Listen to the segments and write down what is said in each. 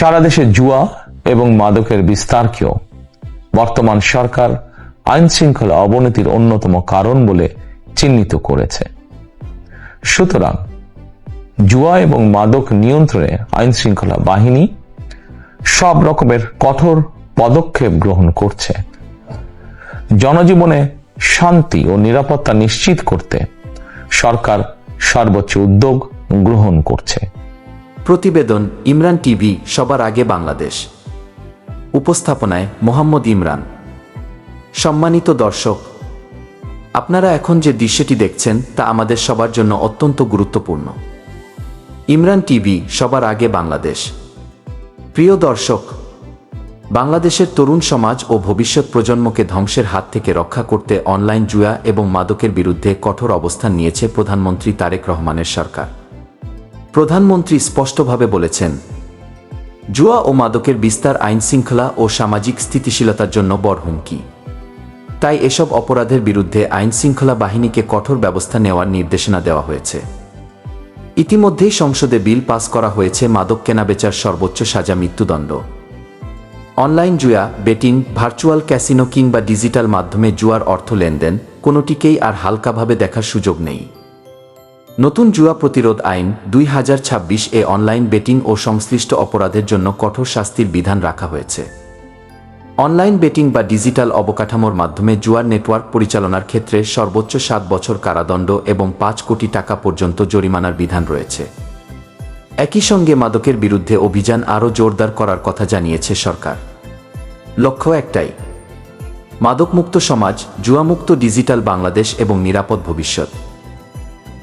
সারা দেশে জুয়া এবং মাদকের বিস্তারকেও বর্তমান সরকার আইন শৃঙ্খলা অবনতির অন্যতম কারণ বলে চিহ্নিত করেছে। সুতরাং জুয়া এবং মাদক নিয়ন্ত্রণে আইন শৃঙ্খলা বাহিনী সব রকমের কঠোর পদক্ষেপ গ্রহণ করছে। জনজীবনে শান্তি ও নিরাপত্তা নিশ্চিত করতে সরকার সর্বোচ্চ উদ্যোগ গ্রহণ করছে। প্রতিবেদন ইমরান টিভি, সবার আগে বাংলাদেশ। উপস্থাপনায় মোহাম্মদ ইমরান। সম্মানিত দর্শক, আপনারা এখন যে দৃশ্যটি দেখছেন তা আমাদের সবার জন্য অত্যন্ত গুরুত্বপূর্ণ। ইমরান টিভি, সবার আগে বাংলাদেশ। প্রিয় দর্শক, বাংলাদেশের তরুণ সমাজ ও ভবিষ্যৎ প্রজন্মকে ধ্বংসের হাত থেকে রক্ষা করতে অনলাইন জুয়া এবং মাদকের বিরুদ্ধে কঠোর অবস্থান নিয়েছে প্রধানমন্ত্রী তারেক রহমানের সরকার। প্রধানমন্ত্রী স্পষ্টভাবে বলেছেন, জুয়া ও মাদকের বিস্তার আইন শৃঙ্খলা ও সামাজিক স্থিতিশীলতার জন্য বড় হুমকি। তাই এসব অপরাধের বিরুদ্ধে আইন শৃঙ্খলা বাহিনীকে কঠোর ব্যবস্থা নেওয়ার নির্দেশনা দেওয়া হয়েছে। ইতিমধ্যেই সংসদে বিল পাস করা হয়েছে মাদক কেনাবেচার সর্বোচ্চ সাজা মৃত্যুদণ্ড। অনলাইন জুয়া, বেটিং, ভার্চুয়াল ক্যাসিনো কিংবা ডিজিটাল মাধ্যমে জুয়ার অর্থ লেনদেন কোনোটিকেই আর হালকাভাবে দেখার সুযোগ নেই। নতুন জুয়া প্রতিরোধ আইন 2026 এ অনলাইন বেটিং ও সংশ্লিষ্ট অপরাধের জন্য কঠোর শাস্তির বিধান রাখা হয়েছে। অনলাইন বেটিং বা ডিজিটাল অবকাঠামোর মাধ্যমে জুয়ার নেটওয়ার্ক পরিচালনার ক্ষেত্রে সর্বোচ্চ 7 বছর কারাদণ্ড এবং 5 কোটি টাকা পর্যন্ত জরিমানার বিধান রয়েছে। একই সঙ্গে মাদকের বিরুদ্ধে অভিযান আরও জোরদার করার কথা জানিয়েছে সরকার। লক্ষ্য একটাই, মাদকমুক্ত সমাজ, জুয়ামুক্ত ডিজিটাল বাংলাদেশ এবং নিরাপদ ভবিষ্যৎ।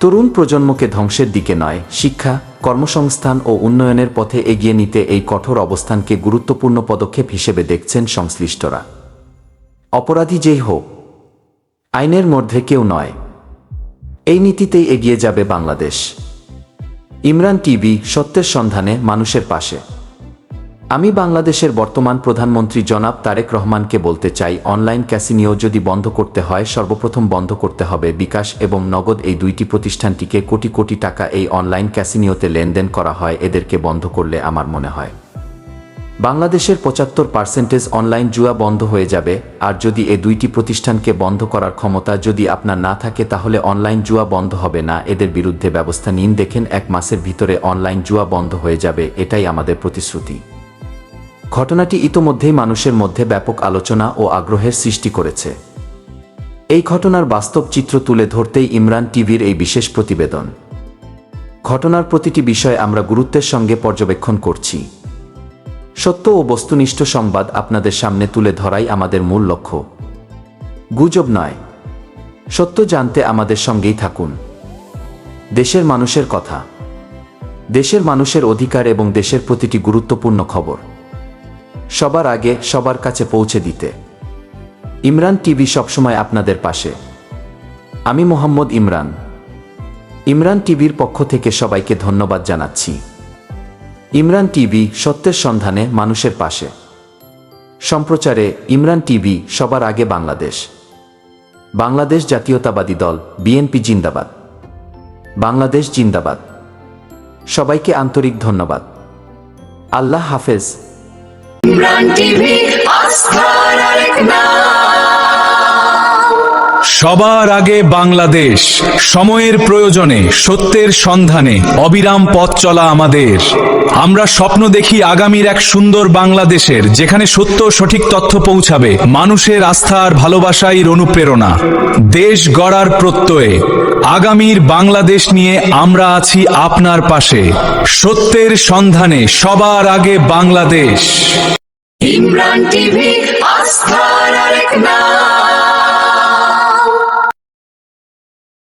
তরুণ প্রজন্মকে ধ্বংসের দিকে নয়, শিক্ষা, কর্মসংস্থান ও উন্নয়নের পথে এগিয়ে নিতে এই কঠোর অবস্থানকে গুরুত্বপূর্ণ পদক্ষেপ হিসেবে দেখছেন সংশ্লিষ্টরা। অপরাধী যেই হোক, আইনের মধ্যে কেউ নয়, এই নীতিতেই এগিয়ে যাবে বাংলাদেশ। ইমরান টিভি, সত্যের সন্ধানে, মানুষের পাশে। আমি বাংলাদেশের বর্তমান প্রধানমন্ত্রী জনাব তারেক রহমানকে বলতে চাই, অনলাইন ক্যাসিনো যদি বন্ধ করতে হয়, সর্বপ্রথম বন্ধ করতে হবে বিকাশ এবং নগদ, এই দুইটি প্রতিষ্ঠানটিকে কোটি কোটি টাকা এই অনলাইন ক্যাসিনোতে লেনদেন করা হয়। এদেরকে বন্ধ করলে আমার মনে হয় বাংলাদেশের 75% অনলাইন জুয়া বন্ধ হয়ে যাবে। আর যদি এই দুইটি প্রতিষ্ঠানকে বন্ধ করার ক্ষমতা যদি আপনার না থাকে, তাহলে অনলাইন জুয়া বন্ধ হবে না। এদের বিরুদ্ধে ব্যবস্থা নিন, দেখেন 1 মাসের ভিতরে অনলাইন জুয়া বন্ধ হয়ে যাবে। এটাই আমাদের প্রতিশ্রুতি। ঘটনাটি ইতোমধ্যেই মানুষের মধ্যে ব্যাপক আলোচনা ও আগ্রহের সৃষ্টি করেছে। এই ঘটনার বাস্তব চিত্র তুলে ধরতেই ইমরান টিভির এই বিশেষ প্রতিবেদন। ঘটনার প্রতিটি বিষয় আমরা গুরুত্বের সঙ্গে পর্যবেক্ষণ করছি। সত্য ও বস্তুনিষ্ঠ সংবাদ আপনাদের সামনে তুলে ধরাই আমাদের মূল লক্ষ্য, গুজব নয়। সত্য জানতে আমাদের সঙ্গেই থাকুন। দেশের মানুষের কথা, দেশের মানুষের অধিকার এবং দেশের প্রতিটি গুরুত্বপূর্ণ খবর সবার আগে সবার কাছে পৌঁছে দিতে ইমরান টিভি সবসময় আপনাদের পাশে। আমি মোহাম্মদ ইমরান। ইমরান টিভির পক্ষ থেকে সবাইকে ধন্যবাদ জানাচ্ছি। ইমরান টিভি, সত্যের সন্ধানে, মানুষের পাশে। সম্প্রচারে ইমরান টিভি, সবার আগে বাংলাদেশ। বাংলাদেশ জাতীয়তাবাদী দল বিএনপি জিন্দাবাদ। বাংলাদেশ জিন্দাবাদ। সবাইকে আন্তরিক ধন্যবাদ। আল্লাহ হাফেজ। ইমরান টিভি, আস্থার আরেক নাম। সবার আগে বাংলাদেশ। সময়ের প্রয়োজনে, সত্যের সন্ধানে অবিরাম পথ চলা আমাদের। আমরা স্বপ্ন দেখি আগামীর এক সুন্দর বাংলাদেশের, যেখানে সত্য সঠিক তথ্য পৌঁছাবে, মানুষের আস্থা আর ভালোবাসাই অনুপ্রেরণা। দেশ গড়ার প্রত্যয়ে আগামীর বাংলাদেশ নিয়ে আমরা আছি আপনার পাশে। সত্যের সন্ধানে, সবার আগে বাংলাদেশ। ইমরান টিভি, আস্থার আরেক নাম।